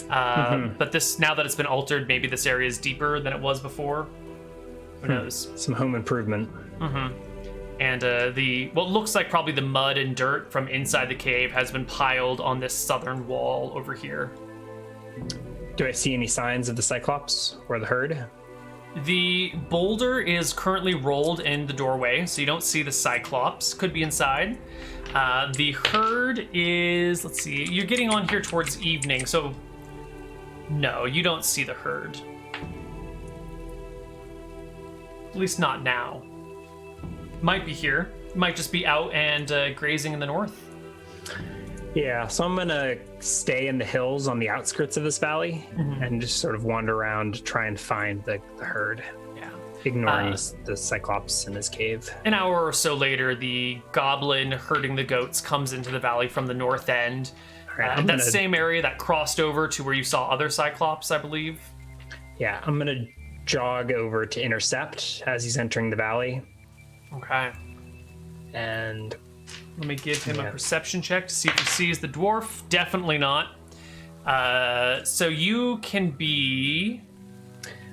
Speaker 1: But now that it's been altered, maybe this area is deeper than it was before. Who knows?
Speaker 2: Some home improvement.
Speaker 1: And what looks like probably the mud and dirt from inside the cave has been piled on this southern wall over here.
Speaker 2: Do I see any signs of the cyclops or the herd?
Speaker 1: The boulder is currently rolled in the doorway, so you don't see the cyclops. Could be inside. The herd is, let's see, you're getting on here towards evening, so no, you don't see the herd. At least not now. Might be here. Might just be out and grazing in the north.
Speaker 2: Yeah, so I'm gonna stay in the hills on the outskirts of this valley and just sort of wander around to try and find the herd.
Speaker 1: Yeah.
Speaker 2: Ignoring the cyclops in his cave.
Speaker 1: An hour or so later, the goblin herding the goats comes into the valley from the north end.
Speaker 2: Right,
Speaker 1: that same area that crossed over to where you saw other cyclops, I believe.
Speaker 2: Yeah, I'm gonna jog over to intercept as he's entering the valley.
Speaker 1: Okay.
Speaker 2: And
Speaker 1: let me give him a perception check to see if he sees the dwarf. Definitely not. So you can be...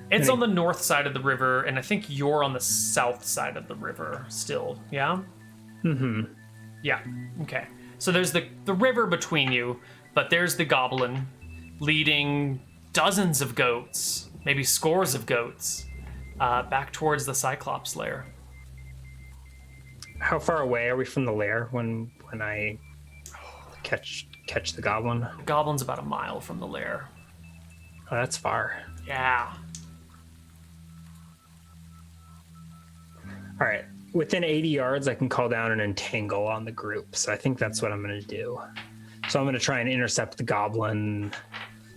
Speaker 1: It's on the north side of the river, and I think you're on the south side of the river still, yeah?
Speaker 2: Mm-hmm.
Speaker 1: Yeah, okay. So there's the river between you, but there's the goblin leading dozens of goats, maybe scores of goats, back towards the cyclops lair.
Speaker 2: How far away are we from the lair when I catch the goblin?
Speaker 1: The goblin's about a mile from the lair.
Speaker 2: Oh, that's far.
Speaker 1: Yeah.
Speaker 2: All right. Within 80 yards, I can call down an entangle on the group. So I think that's what I'm going to do. So I'm going to try and intercept the goblin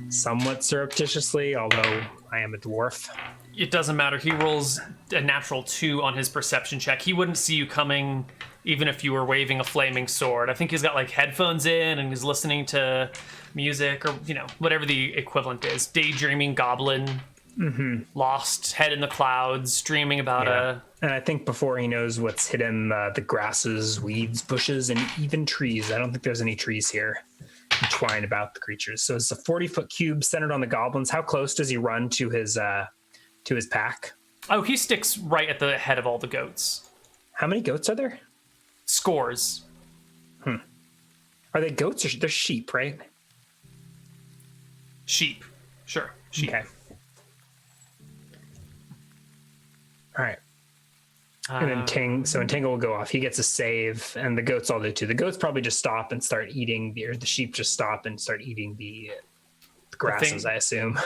Speaker 2: somewhat surreptitiously, although I am a dwarf.
Speaker 1: It doesn't matter. He rolls a natural 2 on his perception check. He wouldn't see you coming even if you were waving a flaming sword. I think he's got like headphones in and he's listening to music or, whatever the equivalent is. Daydreaming goblin. Mm-hmm. Lost, head in the clouds, dreaming about
Speaker 2: And I think before he knows what's hit him, the grasses, weeds, bushes, and even trees. I don't think there's any trees here entwined about the creatures. So it's a 40-foot cube centered on the goblins. How close does he run to his pack?
Speaker 1: Oh, he sticks right at the head of all the goats.
Speaker 2: How many goats are there?
Speaker 1: Scores.
Speaker 2: Are they goats or they're sheep, right?
Speaker 1: Sheep. Sure. Sheep.
Speaker 2: Okay. All right. And then Entangle will go off. He gets a save, and the goats all do too. The goats probably just stop and start eating, or the sheep just stop and start eating the grasses, I assume.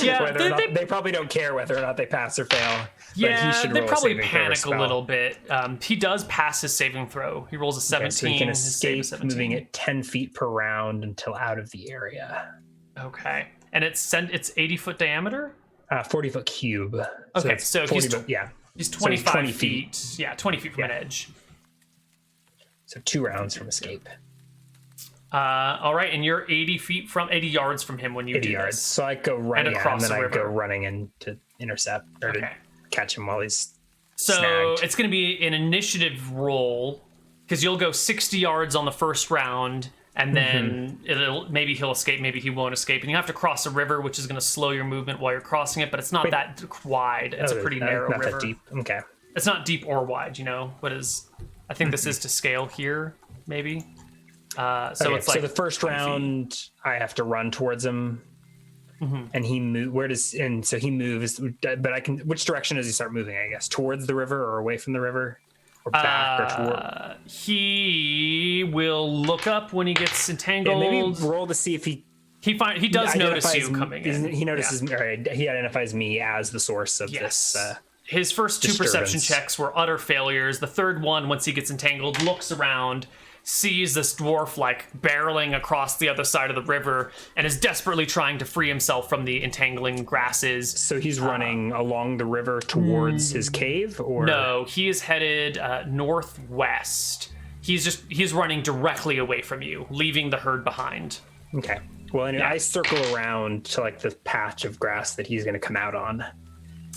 Speaker 1: Yeah,
Speaker 2: they probably don't care whether or not they pass or fail.
Speaker 1: Yeah,
Speaker 2: but he should
Speaker 1: they
Speaker 2: roll
Speaker 1: probably
Speaker 2: a
Speaker 1: panic a little bit. He does pass his saving throw. He rolls a 17.
Speaker 2: Okay, so he can
Speaker 1: his save is
Speaker 2: escape
Speaker 1: 17.
Speaker 2: moving at 10 feet per round until out of the area.
Speaker 1: Okay, and it's 80-foot diameter.
Speaker 2: 40-foot cube.
Speaker 1: Okay, so he's 25
Speaker 2: 20
Speaker 1: feet. Yeah, 20 feet from an edge.
Speaker 2: So 2 rounds from escape.
Speaker 1: All right, and you're 80 yards from him when you
Speaker 2: 80
Speaker 1: do
Speaker 2: yards.
Speaker 1: this.
Speaker 2: So I go running,
Speaker 1: across
Speaker 2: and then
Speaker 1: the
Speaker 2: I go
Speaker 1: river.
Speaker 2: running in to intercept or to catch him while he's snagged.
Speaker 1: It's going to be an initiative roll because you'll go 60 yards on the first round, and then maybe he'll escape, maybe he won't escape, and you have to cross a river, which is going to slow your movement while you're crossing it. But it's not that wide. It's a pretty narrow
Speaker 2: not
Speaker 1: river.
Speaker 2: That deep. Okay.
Speaker 1: It's not deep or wide, What is? I think this is to scale here, maybe. So it's like
Speaker 2: so the first round, I have to run towards him, and he moves. So he moves, but I can. Which direction does he start moving? I guess towards the river or away from the river, or back or toward.
Speaker 1: He will look up when he gets entangled.
Speaker 2: Yeah, maybe roll to see if he
Speaker 1: does notice you coming in.
Speaker 2: He notices. Yeah. Right, he identifies me as the source of this.
Speaker 1: His first 2 perception checks were utter failures. The third one, once he gets entangled, looks around, sees this dwarf barreling across the other side of the river, and is desperately trying to free himself from the entangling grasses.
Speaker 2: So he's running along the river towards his cave, or
Speaker 1: no? He is headed northwest. He's running directly away from you, leaving the herd behind.
Speaker 2: Okay. Well, anyway, I circle around to the patch of grass that he's going to come out on.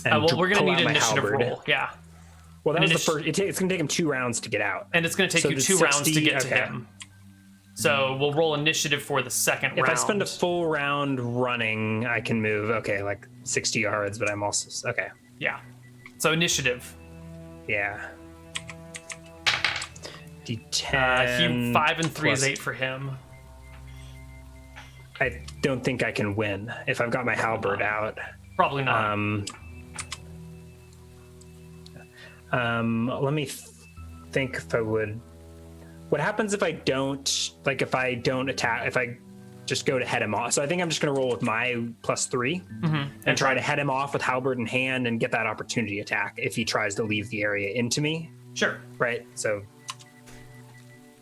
Speaker 1: We're going to need an initiative roll. Yeah.
Speaker 2: Well, that was the first. It's going to take him 2 rounds to get out.
Speaker 1: And it's going to take you 2 rounds to get to him. So we'll roll initiative for the second round.
Speaker 2: If I spend a full round running, I can move, 60 yards, but I'm also... Okay.
Speaker 1: Yeah. So initiative.
Speaker 2: Yeah. D10.
Speaker 1: 5 and 3 is 8 for him.
Speaker 2: I don't think I can win if I've got my halberd out.
Speaker 1: Probably not.
Speaker 2: Let me think if I would. What happens if I don't attack? If I just go to head him off? So I think I'm just going to roll with my +3 and try to head him off with halberd in hand and get that opportunity attack if he tries to leave the area into me.
Speaker 1: Sure.
Speaker 2: Right. So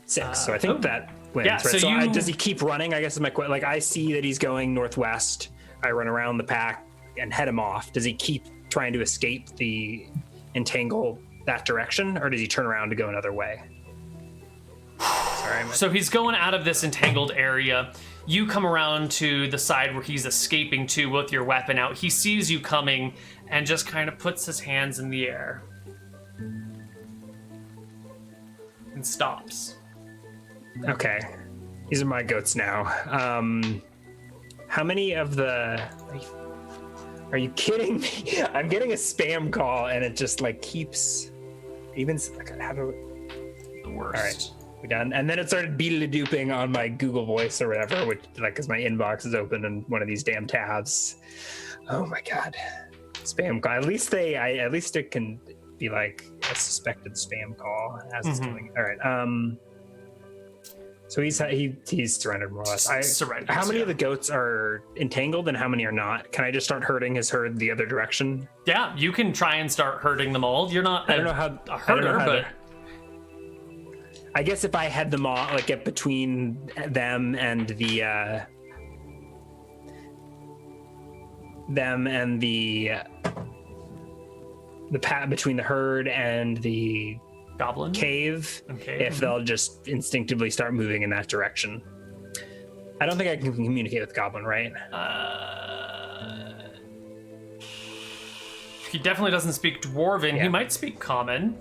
Speaker 2: 6. So I think that wins.
Speaker 1: Yeah,
Speaker 2: right?
Speaker 1: so
Speaker 2: does he keep running? I guess is my question. I see that he's going northwest. I run around the pack and head him off. Does he keep trying to escape the entangle that direction, or does he turn around to go another way? Sorry.
Speaker 1: So he's going out of this entangled area. You come around to the side where he's escaping to with your weapon out. He sees you coming and just kind of puts his hands in the air and stops.
Speaker 2: Okay. These are my goats now. How many of the... Are you kidding me? I'm getting a spam call and it just like keeps even like how do
Speaker 1: The worst.
Speaker 2: all right, we done. And then it started beedle-dooping on my Google Voice or whatever, which like because my inbox is open in one of these damn tabs. Oh my god. Spam call. At least it can be like a suspected spam call as it's coming. All right. So he's surrendered more or less.
Speaker 1: Surrendered.
Speaker 2: How many of the goats are entangled and how many are not? Can I just start herding his herd the other direction?
Speaker 1: Yeah, you can try and start herding them all. You're not.
Speaker 2: I don't know how.
Speaker 1: A herder, but
Speaker 2: I guess if I had them all, like get between them and the path between the herd and the
Speaker 1: goblin
Speaker 2: cave,
Speaker 1: okay.
Speaker 2: If they'll just instinctively start moving in that direction. I don't think I can communicate with goblin, right?
Speaker 1: He definitely doesn't speak dwarven.
Speaker 2: Yeah.
Speaker 1: He might speak common.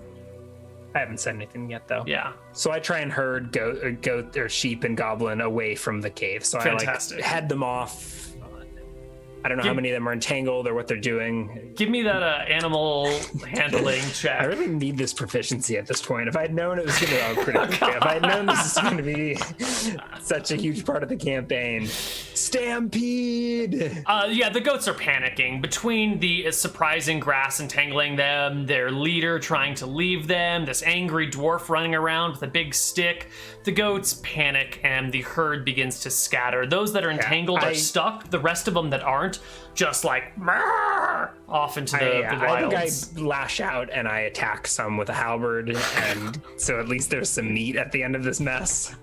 Speaker 2: I haven't said anything yet though.
Speaker 1: Yeah.
Speaker 2: So I try and herd goat or sheep and goblin away from the cave. So
Speaker 1: Fantastic.
Speaker 2: I like head them off. I don't know how many of them are entangled or what they're doing.
Speaker 1: Give me that animal handling check.
Speaker 2: I really need this proficiency at this point. If I'd known it was going to, if I'd known this is going to be such a huge part of the campaign, stampede.
Speaker 1: Yeah, the goats are panicking between the surprising grass entangling them, their leader trying to leave them, this angry dwarf running around with a big stick. The goats panic and the herd begins to scatter. Those that are entangled are stuck. The rest of them that aren't just like off into the wilds.
Speaker 2: I think I lash out and I attack some with a halberd, and so at least there's some meat at the end of this mess.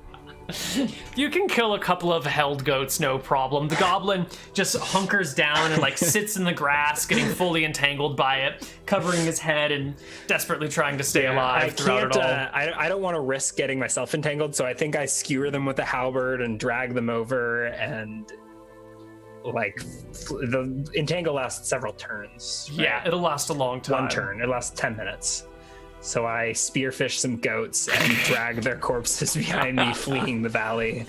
Speaker 1: You can kill a couple of held goats, no problem. The goblin just hunkers down and like sits in the grass, getting fully entangled by it, covering his head and desperately trying to stay alive throughout it all.
Speaker 2: I don't want to risk getting myself entangled, so I think I skewer them with a halberd and drag them over, and like the entangle lasts several turns. Right?
Speaker 1: Yeah, it'll last a long time.
Speaker 2: One turn. It lasts 10 minutes. So I spearfish some goats and drag their corpses behind me, fleeing the valley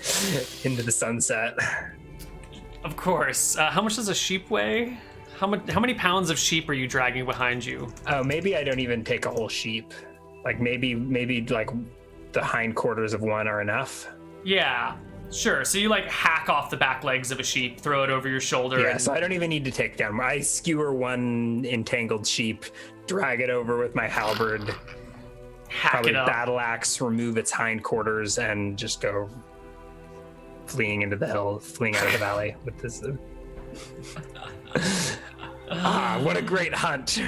Speaker 2: into the sunset.
Speaker 1: Of course. How much does a sheep weigh? How many pounds of sheep are you dragging behind you?
Speaker 2: Oh, maybe I don't even take a whole sheep. Like maybe like the hindquarters of one are enough.
Speaker 1: Yeah, sure. So you like hack off the back legs of a sheep, throw it over your shoulder.
Speaker 2: Yeah,
Speaker 1: and...
Speaker 2: so I don't even need to take them. I skewer one entangled sheep, drag it over with my halberd,
Speaker 1: hack it up.
Speaker 2: battle axe, remove its hindquarters, and just go fleeing into the hill, fleeing out of the valley with this. What a great hunt!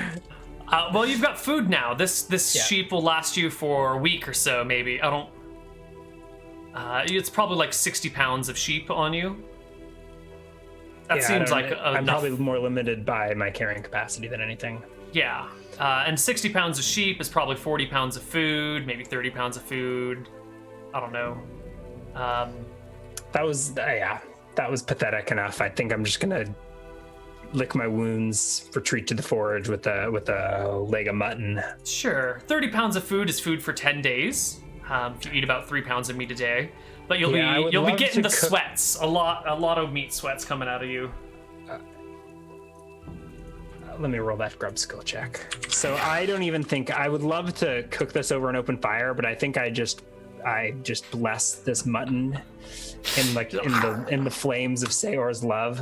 Speaker 1: Well, you've got food now. This sheep will last you for a week or so, maybe. I don't. It's probably like 60 pounds of sheep on you. That seems like
Speaker 2: I'm
Speaker 1: enough.
Speaker 2: probably more limited by my carrying capacity than anything.
Speaker 1: Yeah. And 60 pounds of sheep is probably 40 pounds of food, maybe 30 pounds of food. I don't know.
Speaker 2: That was pathetic enough. I think I'm just gonna lick my wounds, retreat to the forge with a leg of mutton.
Speaker 1: Sure. 30 pounds of food is food for 10 days. If you eat about 3 pounds of meat a day, but you'll be getting the sweats. A lot of meat sweats coming out of you.
Speaker 2: Let me roll that grub skill check. So I don't even think I would love to cook this over an open fire, but I think I just bless this mutton in the flames of Seor's love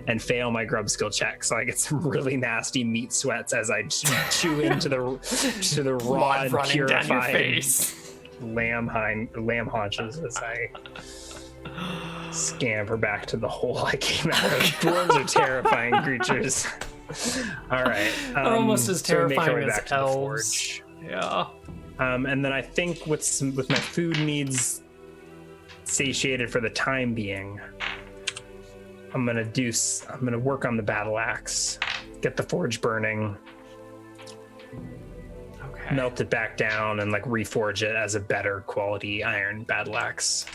Speaker 2: and fail my grub skill check. So I get some really nasty meat sweats as I chew into the raw and purified lamb haunches as I scamper back to the hole I came out of. Dwarves are terrifying creatures. All right,
Speaker 1: they're almost as terrifying as
Speaker 2: back to the
Speaker 1: elves.
Speaker 2: forge.
Speaker 1: Yeah.
Speaker 2: And then I think with my food needs satiated for the time being, I'm gonna work on the battle axe, get the forge burning, melt it back down, and like reforge it as a better quality iron battle axe.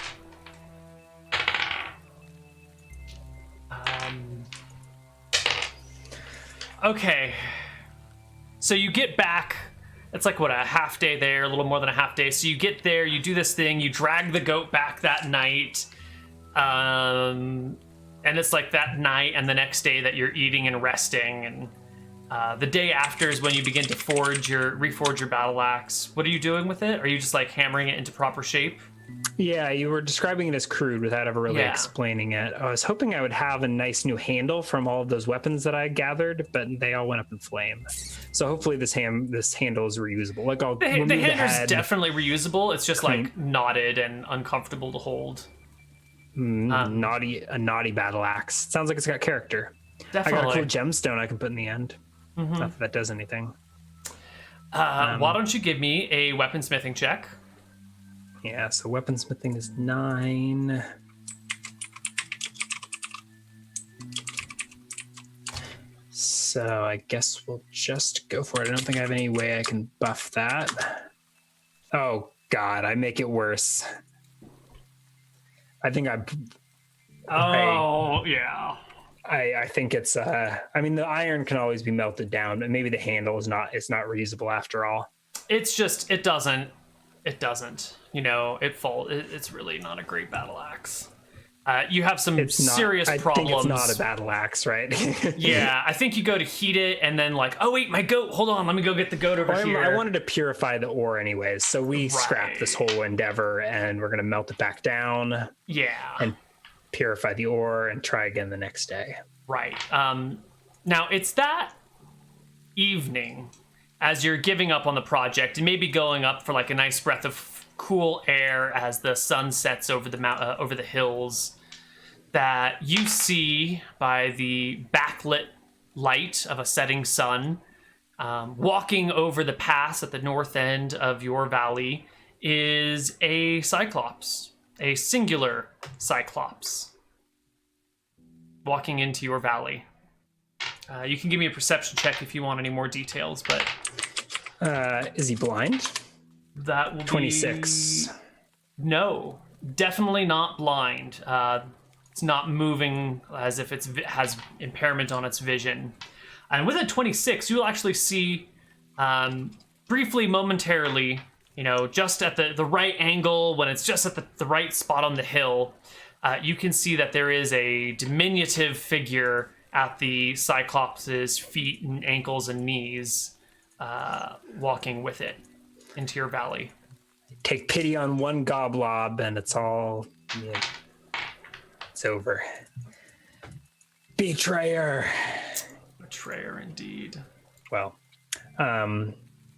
Speaker 1: Okay. So you get back. It's like, what, a half day there, a little more than a half day. So you get there, you do this thing, you drag the goat back that night, and and it's like that night and the next day that you're eating and resting, and the day after is when you begin to reforge your battle axe. What are you doing with it? Are you just like hammering it into proper shape?
Speaker 2: Yeah, you were describing it as crude without ever really explaining it. I was hoping I would have a nice new handle from all of those weapons that I gathered, but they all went up in flame. So hopefully this handle is reusable. Like
Speaker 1: the handle's definitely reusable. It's just like knotted and uncomfortable to hold.
Speaker 2: A naughty battle axe. Sounds like it's got character.
Speaker 1: Definitely.
Speaker 2: I got a cool gemstone I can put in the end. Not that that does anything.
Speaker 1: Why don't you give me a weaponsmithing check?
Speaker 2: Yeah, so weaponsmithing is 9. So I guess we'll just go for it. I don't think I have any way I can buff that. Oh, God, I make it worse. I think I think it's I mean, the iron can always be melted down, but maybe the handle is not reusable after all.
Speaker 1: It's just it doesn't you know, it's really not a great battle axe. You have some serious problems.
Speaker 2: I think it's not a battle axe, right?
Speaker 1: Yeah, I think you go to heat it and then like, oh wait, my goat, hold on, let me go get the goat over here.
Speaker 2: I wanted to purify the ore anyways, so we scrapped this whole endeavor and we're gonna melt it back down.
Speaker 1: Yeah.
Speaker 2: And purify the ore and try again the next day.
Speaker 1: Right. Now it's that evening as you're giving up on the project and maybe going up for like a nice breath of cool air as the sun sets over the hills, that you see by the backlit light of a setting sun, walking over the pass at the north end of your valley is a cyclops, a singular cyclops, walking into your valley. You can give me a perception check if you want any more details, but...
Speaker 2: is he blind?
Speaker 1: That will
Speaker 2: 26.
Speaker 1: No, definitely not blind. It's not moving as if it has impairment on its vision. And with a 26, you'll actually see, briefly, momentarily, you know, just at the right angle, when it's just at the right spot on the hill, you can see that there is a diminutive figure at the Cyclops' feet and ankles and knees, walking with it into your valley.
Speaker 2: Take pity on one goblob and it's all... Yeah, it's over. Betrayer.
Speaker 1: Betrayer, indeed.
Speaker 2: Well,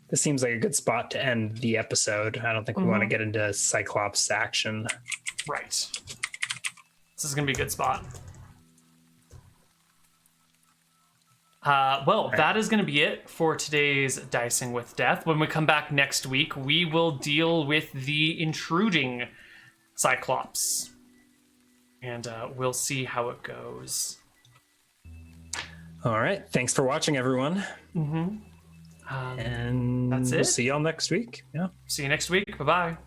Speaker 2: this seems like a good spot to end the episode. I don't think we want to get into Cyclops action.
Speaker 1: Right. This is going to be a good spot. That is going to be it for today's Dicing with Death. When we come back next week, we will deal with the intruding Cyclops. And we'll see how it goes.
Speaker 2: All right. Thanks for watching, everyone.
Speaker 1: And
Speaker 2: that's it. We'll see y'all next week. Yeah.
Speaker 1: See you next week. Bye-bye.